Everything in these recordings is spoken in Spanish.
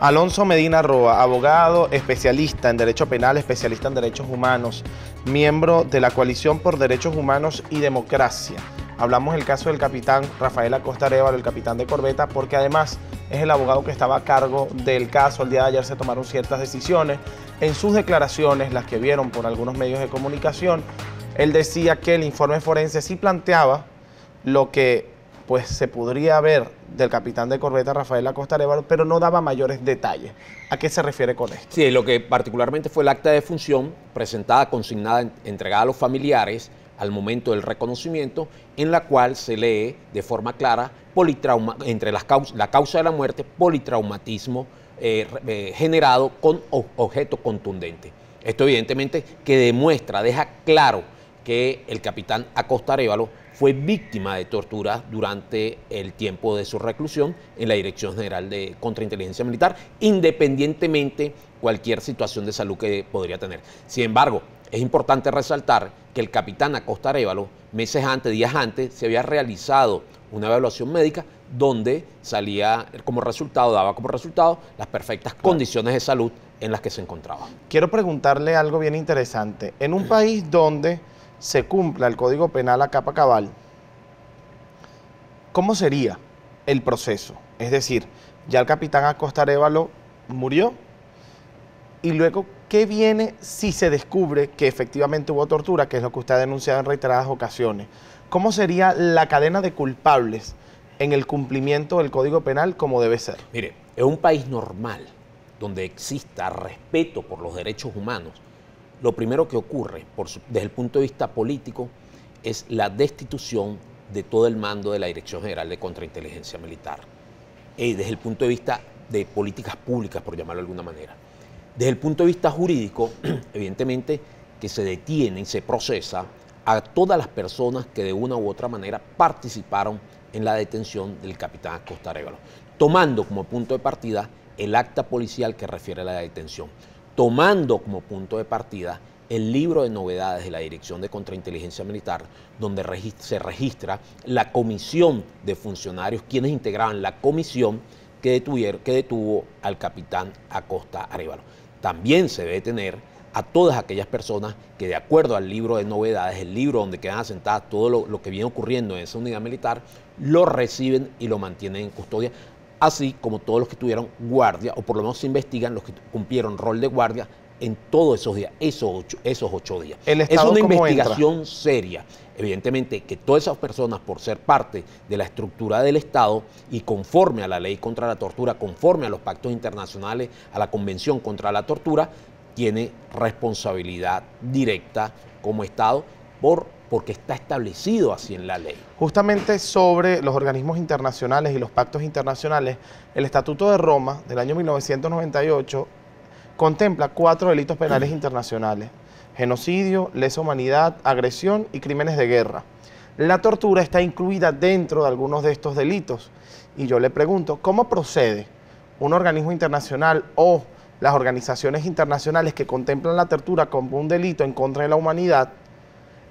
Alonso Medina Roa, abogado, especialista en Derecho Penal, especialista en Derechos Humanos, miembro de la Coalición por Derechos Humanos y Democracia. Hablamos del caso del capitán Rafael Acosta Arévalo, el capitán de corbeta, porque además es el abogado que estaba a cargo del caso. El día de ayer se tomaron ciertas decisiones. En sus declaraciones, las que vieron por algunos medios de comunicación, él decía que el informe forense sí planteaba lo que pues se podría ver del capitán de corbeta Rafael Acosta Arévalo, pero no daba mayores detalles. ¿A qué se refiere con esto? Sí, lo que particularmente fue el acta de defunción presentada, consignada, entregada a los familiares al momento del reconocimiento, en la cual se lee de forma clara entre la causa de la muerte, politraumatismo generado con objeto contundente. Esto evidentemente que demuestra, deja claro que el capitán Acosta Arévalo fue víctima de tortura durante el tiempo de su reclusión en la Dirección General de Contrainteligencia Militar, independientemente cualquier situación de salud que podría tener. Sin embargo, es importante resaltar que el capitán Acosta Arévalo, meses antes, días antes, se había realizado una evaluación médica donde salía como resultado, daba como resultado las perfectas condiciones de salud en las que se encontraba. Quiero preguntarle algo bien interesante. En un país donde se cumpla el Código Penal a capa cabal, ¿cómo sería el proceso? Es decir, ya el capitán Acosta Arévalo murió y luego, ¿qué viene si se descubre que efectivamente hubo tortura, que es lo que usted ha denunciado en reiteradas ocasiones? ¿Cómo sería la cadena de culpables en el cumplimiento del Código Penal como debe ser? Mire, en un país normal, donde exista respeto por los derechos humanos, lo primero que ocurre desde el punto de vista político es la destitución de todo el mando de la Dirección General de Contrainteligencia Militar. Desde el punto de vista de políticas públicas, por llamarlo de alguna manera. Desde el punto de vista jurídico, evidentemente que se detiene y se procesa a todas las personas que de una u otra manera participaron en la detención del capitán Acosta Arévalo, tomando como punto de partida el acta policial que refiere a la detención, tomando como punto de partida el libro de novedades de la Dirección de Contrainteligencia Militar, donde se registra la comisión de funcionarios, quienes integraban la comisión que detuvo al capitán Acosta Arévalo. También se debe tener a todas aquellas personas que, de acuerdo al libro de novedades, el libro donde quedan asentadas todo lo que viene ocurriendo en esa unidad militar, lo reciben y lo mantienen en custodia, así como todos los que tuvieron guardia, o por lo menos se investigan los que cumplieron rol de guardia en todos esos días, esos 8 días. Es una investigación seria. Evidentemente que todas esas personas, por ser parte de la estructura del Estado y conforme a la ley contra la tortura, conforme a los pactos internacionales, a la Convención contra la Tortura, tiene responsabilidad directa como Estado porque está establecido así en la ley. Justamente sobre los organismos internacionales y los pactos internacionales, el Estatuto de Roma del año 1998 contempla 4 delitos penales internacionales: genocidio, lesa humanidad, agresión y crímenes de guerra. La tortura está incluida dentro de algunos de estos delitos. Y yo le pregunto, ¿cómo procede un organismo internacional o las organizaciones internacionales que contemplan la tortura como un delito en contra de la humanidad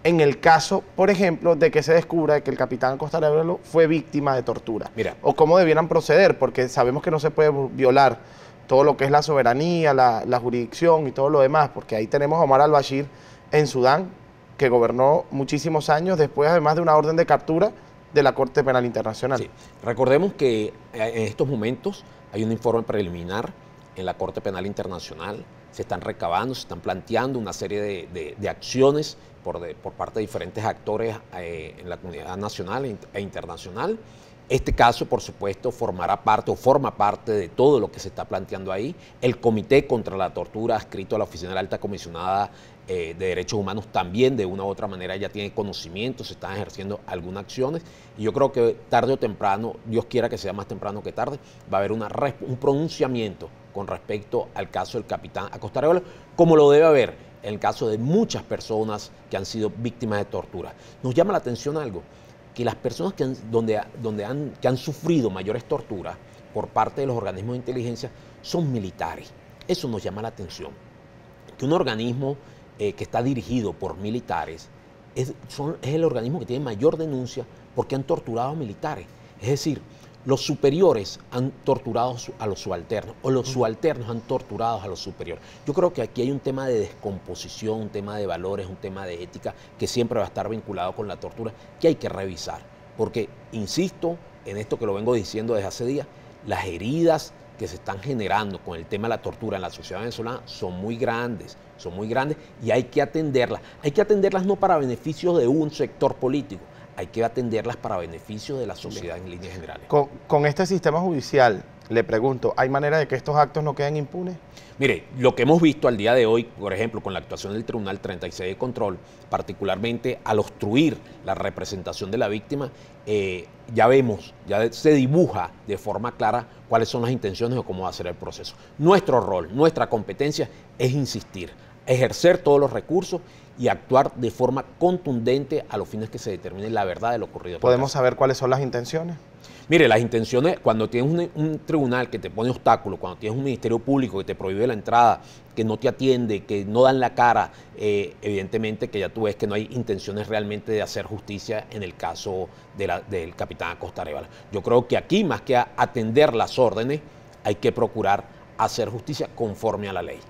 en el caso, por ejemplo, de que se descubra que el capitán Acosta Arévalo fue víctima de tortura? Mira, o cómo debieran proceder, porque sabemos que no se puede violar todo lo que es la soberanía, la jurisdicción y todo lo demás, porque ahí tenemos a Omar al-Bashir en Sudán, que gobernó muchísimos años después, además de una orden de captura de la Corte Penal Internacional. Sí. Recordemos que en estos momentos hay un informe preliminar en la Corte Penal Internacional, se están recabando, se están planteando una serie de acciones por parte de diferentes actores en la comunidad nacional e internacional. Este caso, por supuesto, forma parte de todo lo que se está planteando ahí. El Comité contra la Tortura, adscrito a la Oficina de la Alta Comisionada de Derechos Humanos, también de una u otra manera ya tiene conocimiento, se están ejerciendo algunas acciones. Y yo creo que tarde o temprano, Dios quiera que sea más temprano que tarde, va a haber un pronunciamiento con respecto al caso del capitán Acosta Arévalo, como lo debe haber en el caso de muchas personas que han sido víctimas de tortura. Nos llama la atención algo, que las personas que han sufrido mayores torturas por parte de los organismos de inteligencia son militares. Eso nos llama la atención. Que un organismo que está dirigido por militares es el organismo que tiene mayor denuncia porque han torturado a militares. Es decir, los superiores han torturado a los subalternos o los subalternos han torturado a los superiores. Yo creo que aquí hay un tema de descomposición, un tema de valores, un tema de ética que siempre va a estar vinculado con la tortura, que hay que revisar. Porque, insisto, en esto que lo vengo diciendo desde hace días, las heridas que se están generando con el tema de la tortura en la sociedad venezolana son muy grandes y hay que atenderlas. Hay que atenderlas no para beneficio de un sector político, hay que atenderlas para beneficio de la sociedad en líneas generales. Con este sistema judicial, le pregunto, ¿hay manera de que estos actos no queden impunes? Mire, lo que hemos visto al día de hoy, por ejemplo, con la actuación del Tribunal 36 de Control, particularmente al obstruir la representación de la víctima, ya vemos, ya se dibuja de forma clara cuáles son las intenciones o cómo va a ser el proceso. Nuestro rol, nuestra competencia es insistir, ejercer todos los recursos y actuar de forma contundente a los fines que se determine la verdad de lo ocurrido. ¿Podemos saber cuáles son las intenciones? Mire, las intenciones, cuando tienes un tribunal que te pone obstáculos, cuando tienes un ministerio público que te prohíbe la entrada, que no te atiende, que no dan la cara, evidentemente que ya tú ves que no hay intenciones realmente de hacer justicia en el caso del capitán Acosta Arévalo. Yo creo que aquí, más que atender las órdenes, hay que procurar hacer justicia conforme a la ley.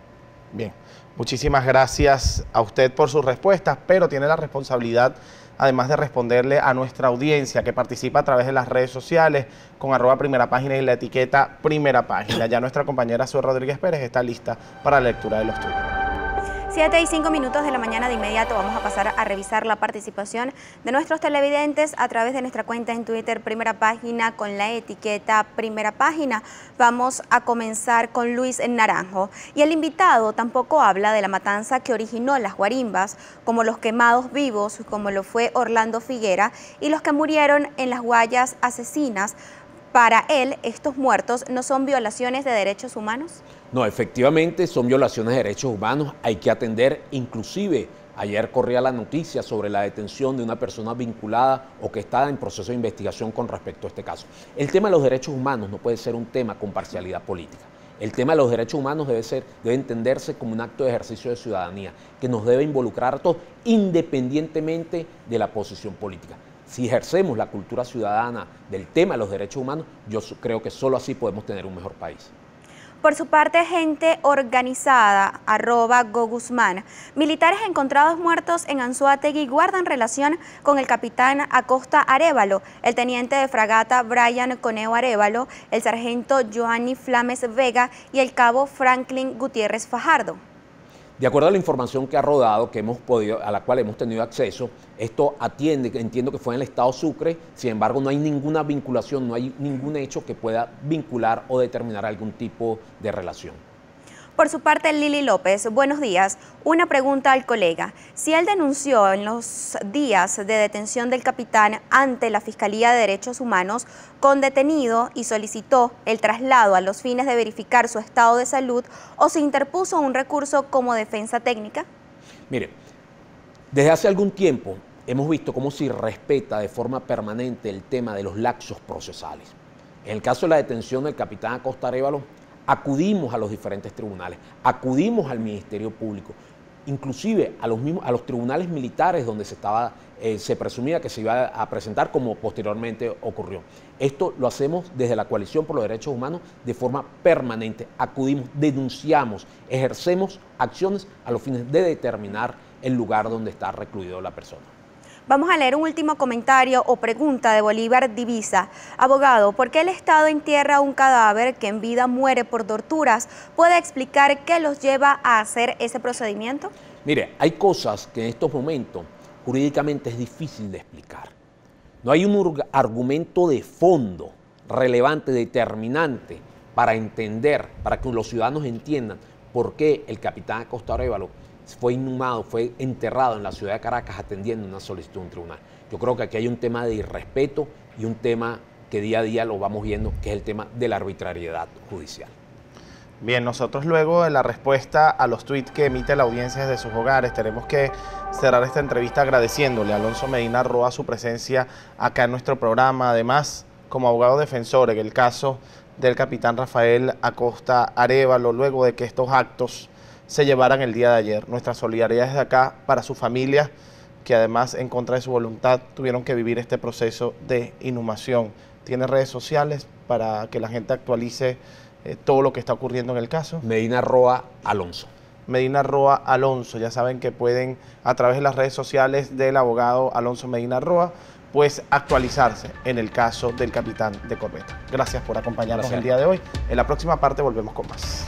Bien, muchísimas gracias a usted por sus respuestas, pero tiene la responsabilidad, además de responderle a nuestra audiencia que participa a través de las redes sociales con @primerapágina y la etiqueta Primera Página. Ya nuestra compañera Zoe Rodríguez Pérez está lista para la lectura de los tweets. 7:05 de la mañana. De inmediato vamos a pasar a revisar la participación de nuestros televidentes a través de nuestra cuenta en Twitter Primera Página con la etiqueta Primera Página. Vamos a comenzar con Luis Naranjo. Y el invitado tampoco habla de la matanza que originó las guarimbas, como los quemados vivos, como lo fue Orlando Figuera, y los que murieron en las guayas asesinas. Para él, estos muertos no son violaciones de derechos humanos. No, efectivamente son violaciones de derechos humanos, hay que atender. Inclusive ayer corría la noticia sobre la detención de una persona vinculada o que está en proceso de investigación con respecto a este caso. El tema de los derechos humanos no puede ser un tema con parcialidad política. El tema de los derechos humanos debe entenderse como un acto de ejercicio de ciudadanía que nos debe involucrar a todos independientemente de la posición política. Si ejercemos la cultura ciudadana del tema de los derechos humanos, yo creo que solo así podemos tener un mejor país. Por su parte, gente organizada, @goguzman, militares encontrados muertos en Anzoátegui guardan relación con el capitán Acosta Arévalo, el teniente de fragata Brian Coneo Arévalo, el sargento Joanny Flames Vega y el cabo Franklin Gutiérrez Fajardo. De acuerdo a la información que ha rodado, a la cual hemos tenido acceso, esto entiendo que fue en el estado Sucre, sin embargo no hay ninguna vinculación, no hay ningún hecho que pueda vincular o determinar algún tipo de relación. Por su parte, Lili López, buenos días. Una pregunta al colega. Si él denunció en los días de detención del capitán ante la Fiscalía de Derechos Humanos con detenido y solicitó el traslado a los fines de verificar su estado de salud o se interpuso un recurso como defensa técnica. Mire, desde hace algún tiempo hemos visto cómo se respeta de forma permanente el tema de los lapsos procesales. En el caso de la detención del capitán Acosta Arévalo, acudimos a los diferentes tribunales, acudimos al Ministerio Público, inclusive a los tribunales militares donde se presumía que se iba a presentar, como posteriormente ocurrió. Esto lo hacemos desde la Coalición por los Derechos Humanos de forma permanente. Acudimos, denunciamos, ejercemos acciones a los fines de determinar el lugar donde está recluido la persona. Vamos a leer un último comentario o pregunta de Bolívar Divisa. Abogado, ¿por qué el Estado entierra un cadáver que en vida muere por torturas? ¿Puede explicar qué los lleva a hacer ese procedimiento? Mire, hay cosas que en estos momentos jurídicamente es difícil de explicar. No hay un argumento de fondo relevante, determinante, para entender, para que los ciudadanos entiendan por qué el capitán Acosta Arévalo fue inhumado, fue enterrado en la ciudad de Caracas atendiendo una solicitud de un tribunal. Yo creo que aquí hay un tema de irrespeto y un tema que día a día lo vamos viendo, que es el tema de la arbitrariedad judicial. Bien, nosotros luego de la respuesta a los tweets que emite la audiencia desde sus hogares, tenemos que cerrar esta entrevista agradeciéndole a Alonso Medina Roa su presencia acá en nuestro programa. Además, como abogado defensor en el caso del capitán Rafael Acosta Arévalo, luego de que estos actos se llevaran el día de ayer. Nuestra solidaridad desde acá para su familia, que además en contra de su voluntad tuvieron que vivir este proceso de inhumación. tiene redes sociales para que la gente actualice todo lo que está ocurriendo en el caso. Medina Roa Alonso. Medina Roa Alonso, ya saben que pueden a través de las redes sociales del abogado Alonso Medina Roa, pues actualizarse en el caso del capitán de corbeta. Gracias por acompañarnos el día de hoy. En la próxima parte volvemos con más.